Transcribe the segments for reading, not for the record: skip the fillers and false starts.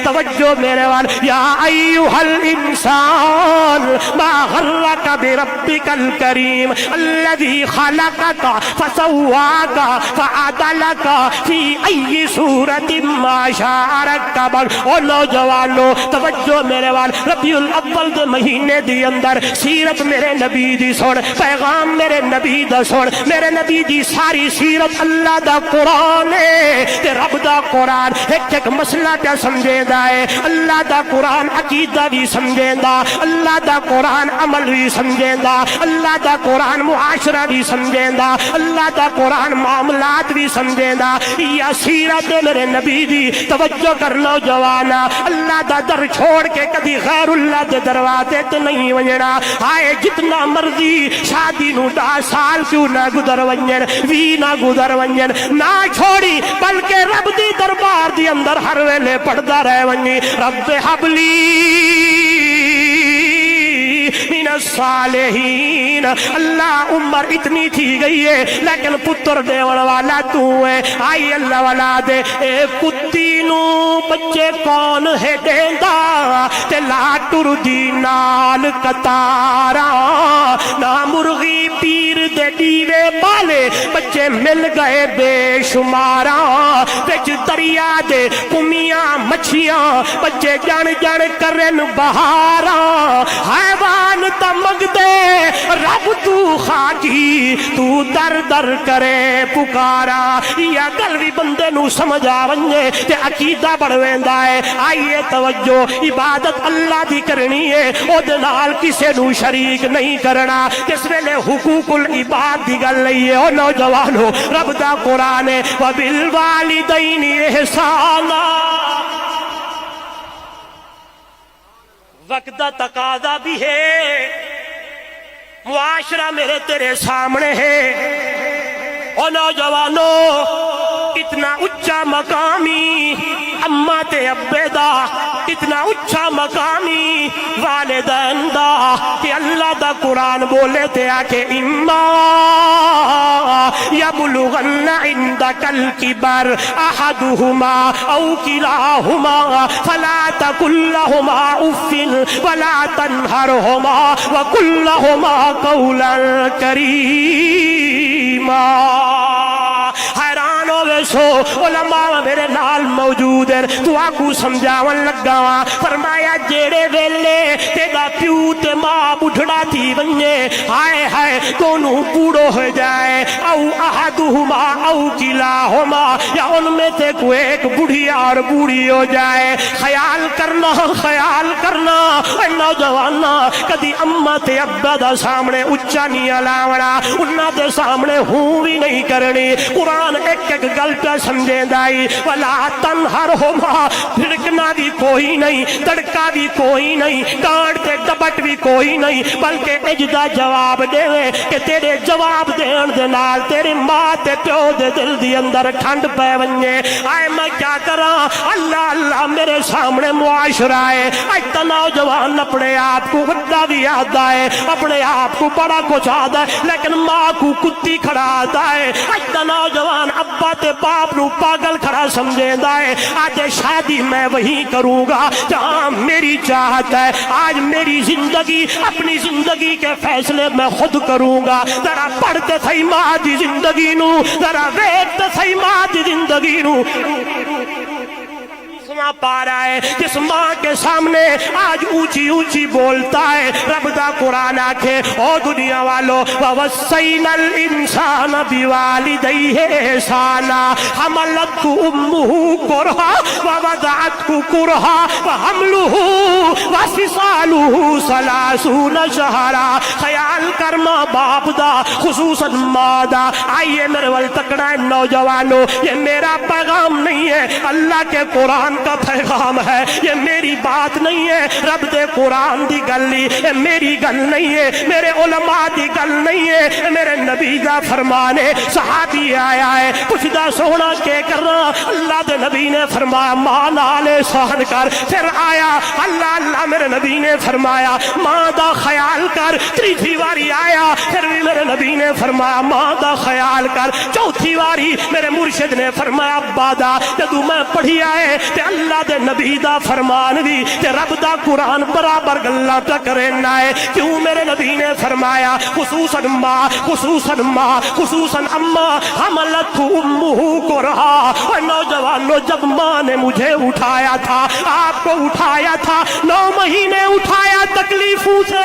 توجہ میرے وال یا ایھا الانسان ما غرک بربک الکریم الذی خلقک فسواک فعدلک فی ای صورت ما شاء رکبک۔ او نوجوانو توجہ میرے وال، ربیع الاول دے مہینے دی اندر سیرت میرے نبی دی سن، پیغام میرے نبی دا سن، میرے نبی دی ساری سیرت اللہ دا قرآن ہے تے رب دا قرآن ایک ایک مسئلہ پہ سمجھے دا ہے۔ اللہ دا قرآن عقیدہ بھی سمجھے دا، اللہ دا قرآن عمل بھی سمجھے دا، اللہ دا قرآن معاشرہ بھی سمجھے دا، اللہ دا قرآن معاملات بھی سمجھے دا۔ یا سیرت میرے نبی دی توجہ کر نوجوانا، اللہ دا در چھوڑ کے کدی غیر اللہ دے دروازے تے نہیں ونجنا۔ آئے جتنا مرضی شادی نو 10 سال کیوں نہ گزر ونجن، وی نہ گزر ونجن، نہ چھوڑی بلکہ رب دی دربار دی اندر ہر ویلے پڑھدا رہ ونجی رب حبلی من الصالحین۔ اللہ عمر اتنی تھی گئی ہے لیکن پتر دیون والا تو ہے۔ آئی اللہ والا دے اے کتی نو بچے کون ہے دیندا تے لا ٹر دی نال کتارا، نہ مرغی پیر دے دیوے بالے بچے مل گئے بے شمارا، وچ دریا دے کمیاں مچھیاں بچے جان جان کرن بہاراں، حیوان تمگ دے رب تو خاکی تو در در کرے پکارا۔ یا گل بھی بندے نو سمجھ آونجے تے عقیدہ بڑھویندا ہے۔ آئیے توجہ، عبادت اللہ دی کرنی ہے، او دے نال کسے نو شریک نہیں کرنا۔ جس ویلے حقوق العباد دی گل لئی ہے، او نوجوانو رب دا قرآن ہے وبالوالدین احسانا۔ وقت دا تقاضا بھی ہے، معاشرہ میرے تیرے سامنے ہے۔ او نوجوانو اتنا اچھا مقامی اماں تے ابے دا، اتنا اچھا مقامی والدین دا کہ اللہ دا قرآن بولے تے آکے اما یبلغن عندک الکبر احدہما او کلاہما فلا تقل لہما اف ولا تنہرہما وقل لہما قولا کریما۔ حیران ہوئے سو علماء میرے نال موجود ہیں، تو آکو سمجھاون لگا وا، فرمایا جیڑے ویلے تیرا پیو تے ماں بڑھڑا تھی ونجے، ہائے ہائے دونوں بوڑھو ہو جائے، او احدہما او کلاہما، یا ان میں سے کوئی ایک بڑھیا اور بوڑھی ہو جائے۔ خیال کرنا خیال کرنا، اے نوجوانا کدی اماں تے ابا دا سامنے اچا نہیں الاونا، انہاں دے سامنے ہوں بھی نہیں کرنی۔ قرآن ایک ایک گل پہ سمجھے دائی، ولا تنہرہما، پھڑکنا بھی کوئی نہیں، تڑکا بھی کوئی نہیں، کانٹ تے ڈبٹ بھی کوئی نہیں، بلکہ اجدا جواب دے کہ تیرے جواب دین دے نال تیری ماں تے پیو دے دل دی اندر ٹھنڈ پہ ونجے۔ آئے میں کیا کراں، اللہ اللہ میرے سامنے معاشرہ ہے، اجتا نوجوان اپنے آپ کو بڑا بھی آدھا ہے، اپنے آپ کو بڑا کچھ آدھا ہے، لیکن ماں کو کتی کھڑا آدھا ہے۔ اجتا نوجوان ابا تے باپ نو پاگل کھڑا سمجھے دائے، آج شادی میں وہی کروں گا جہاں میری چاہت ہے، آج میری زندگی اپنی زندگی کے فیصلے میں خود کروں گا۔ ذرا پڑھتے تھئی ماں دی زندگی نو، ذرا ویکھتے تھئی ماں دی زندگی نو، پا رہا ہے جس ماں کے سامنے آج اونچی اونچی بولتا ہے۔ رب دا قرآن آکھے او دنیا والو وَوَصَّيْنَا الْإِنسَانَ بِوَالِدَيْهِ إِحْسَانًا حَمَلَتْهُ أُمُّهُ كُرْهًا وَوَضَعَتْهُ كُرْهًا وَحَمْلُهُ وَفِصَالُهُ 30 شَهْرًا۔ خیال کر ماں باپ دا، خصوصاً ماں دا۔ آئیے میرے ول تکڑا نوجوانو، یہ میرا پیغام نہیں ہے، اللہ کے قرآن کا پیغام ہے، یہ میری میری بات نہیں ہے، رب دے قرآن دی گل اے میری گل نہیں ہے، میرے علماء دی گل نہیں ہے، میرے نبی دا فرمان ہے۔ صحابی آیا ہے پوچھدا سونا کے کرنا، اللہ دے نبی نے فرمایا ماں نال احسان کر۔ پھر آیا اللہ میرے نبی نے فرمایا ماں دا خیال کر۔ تیسری واری آیا پھر بھی میرے نبی نے فرمایا ماں دا خیال کر۔ چوتھی واری میرے مرشد نے فرمایا ابا دا۔ جدوں میں پڑھی آئے تے اللہ دے نبی دا فرمان بھی تے رب دا قرآن برابر گلاں تے کرنا ہے۔ کیوں میرے نبی نے فرمایا خصوصاً ماں خصوصاً اماں حملت امہ کرہا۔ اور نوجوانوں جب ماں نے مجھے اٹھایا تھا، آپ کو اٹھایا تھا، 9 مہینے اٹھایا تکلیفوں سے۔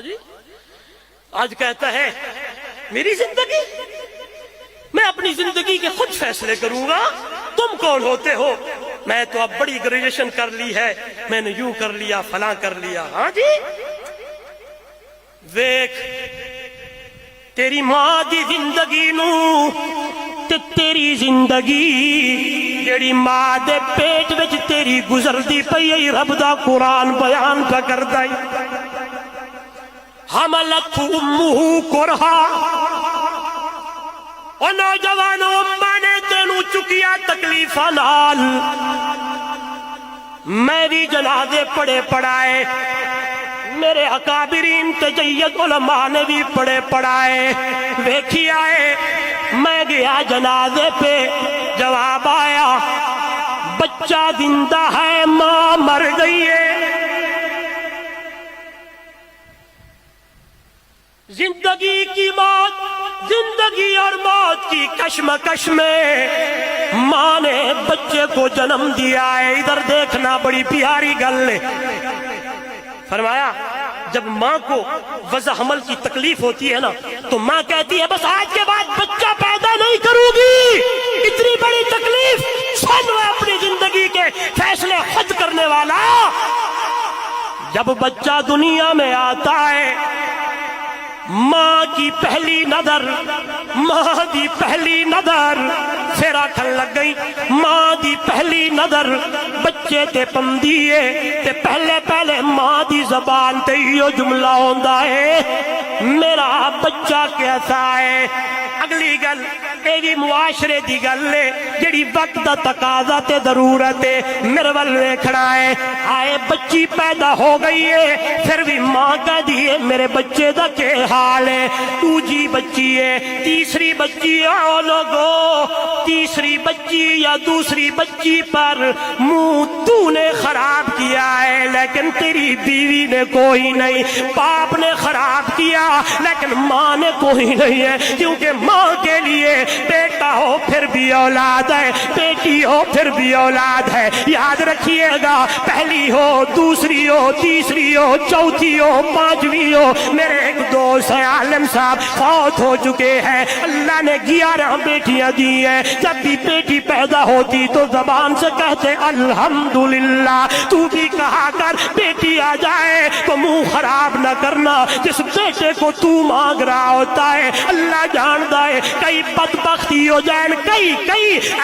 جی آج کہتا ہے میری زندگی، میں اپنی زندگی کے خود فیصلے کروں گا، تم کون ہوتے ہو؟ میں تو اب بڑی گریجویشن کر لی ہے، میں نے یوں کر لیا فلاں کر لیا۔ ہاں جی ویکھ تیری ماں دی زندگی نو تے تیری زندگی جیڑی ماں دے پیٹ وچ تیری گزردی پئی ہے، رب دا قرآن بیان پہ کردا ہے۔ حملت امہ کرہا، اور نوجوانوں اماں نے تینوں چکیا تکلیفاں نال۔ میں بھی جنازے پڑھے پڑھائے، میرے اکابرین تجید علماء نے بھی پڑھے پڑھائے، ویکھی آئے۔ میں گیا جنازے پہ، جواب آیا بچہ زندہ ہے ماں مر گئی ہے۔ زندگی کی موت، زندگی اور موت کی کشمکش میں ماں نے بچے کو جنم دیا ہے۔ ادھر دیکھنا بڑی پیاری گل ہے۔ فرمایا جب ماں کو وضع حمل کی تکلیف ہوتی ہے نا تو ماں کہتی ہے بس آج کے بعد بچہ پیدا نہیں کروں گی، اتنی بڑی تکلیف سن وہ اپنی زندگی کے فیصلے خود کرنے والا۔ جب بچہ دنیا میں آتا ہے، ماں کی پہلی نظر، ماں دی پہلی نظر پھر آکھن لگ گئی، ماں دی پہلی نظر بچے تے پندی ہے تے پہلے ماں دی زبان تے یہ جملہ ہوندا ہے میرا بچہ کیسا ہے۔ اگلی گل اے بھی معاشرے دی گل ہے جڑی وقت دا تقاضا تے ضرورت ہے، میرے ول ویکھنا ہے۔ آئے بچی پیدا ہو گئی ہے، پھر بھی ماں کہہ دی ہے میرے بچے دا کے حال ہے۔ دوسری بچی ہے، تیسری بچی ہے، او لوگو تیسری بچی یا دوسری بچی پر منہ تو نے خراب کیا ہے لیکن تیری بیوی نے کوئی نہیں، باپ نے خراب کیا لیکن ماں نے کوئی نہیں ہے، کیونکہ ماں کے لیے بیٹا ہو پھر بھی اولاد ہے، بیٹی ہو پھر بھی اولاد ہے۔ یاد رکھیے گا، پہلی ہو، دوسری ہو، تیسری ہو، چوتھی ہو، پانچویں ہو۔ میرے ایک دوست ہیں عالم صاحب، فوت ہو چکے ہیں، اللہ نے 11 بیٹیاں دی ہیں۔ جب بھی بیٹی پیدا ہوتی تو زبان سے کہتے الحمدللہ۔ تو بھی کہا کر بیٹی آ جائے تو منہ خراب نہ کرنا، جس بیٹے کو تو مانگ رہا ہوتا ہے اللہ جانتا ہے کئی بدبختی ہو جائیں، کئی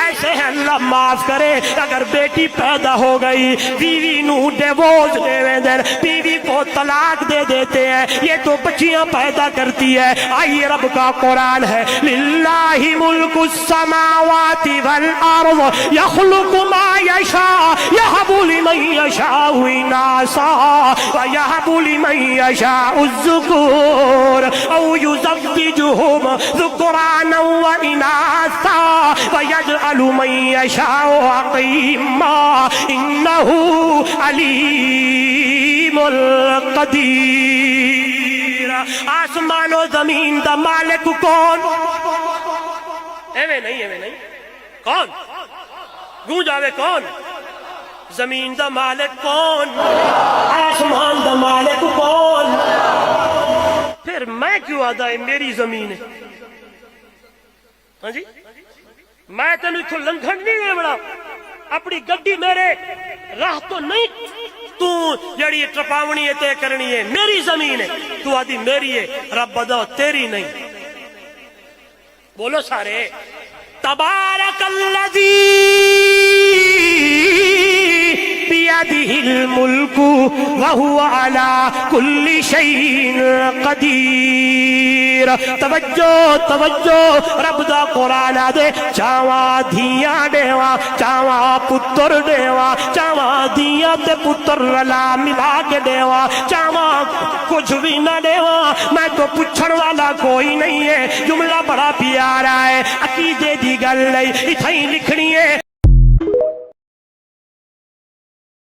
ایسے ہیں اللہ معاف کرے۔ اگر بیٹی پیدا ہو گئی بیوی نو ڈیورس دے دیں، بیوی کو طلاق دے دیتے ہیں، یہ تو بچیاں پیدا کرتی ہے۔ آئیے رب کا قرآن ہے للہ ملک السماوات والارض یخلق ما یشاء یہب لمن یشاء اناثا ویہب لمن یشاء الذکور او یزوجہم ذکرانا واناثا ویجعل من یشاء عقیما انہ علیم القدیر۔ آسمان و زمین دا مالک کون؟ ایویں نہیں کون؟ گونج آوے کون؟ زمین دا مالک کون؟ آسمان دا مالک کون؟ پھر میں کیوں آدھا ہے میری زمین ہے؟ ہاں جی میں تینوں اتھوں لنگھن نہیں دے بڑا، اپنی گڈی میرے راہ تو نہیں تو جڑی ٹپاونی ہے تے کرنی ہے، میری زمین ہے، تو آدھی میری ہے، رب بدا تیری نہیں۔ بولو سارے تبارک الذی وهو على كل شيء قدیر. توجہ توجہ رب دا قرآن دے چاواں دھیاں دیواں چاواں پتر دیواں چاواں دھیاں تے پتر رلا ملا کے دیواں چاواں کچھ بھی نہ دیواں میں تو پوچھن والا کوئی نہیں ہے. جملہ بڑا پیارا ہے عقیدے دی گل نہیں اتھیں لکھنی ہے.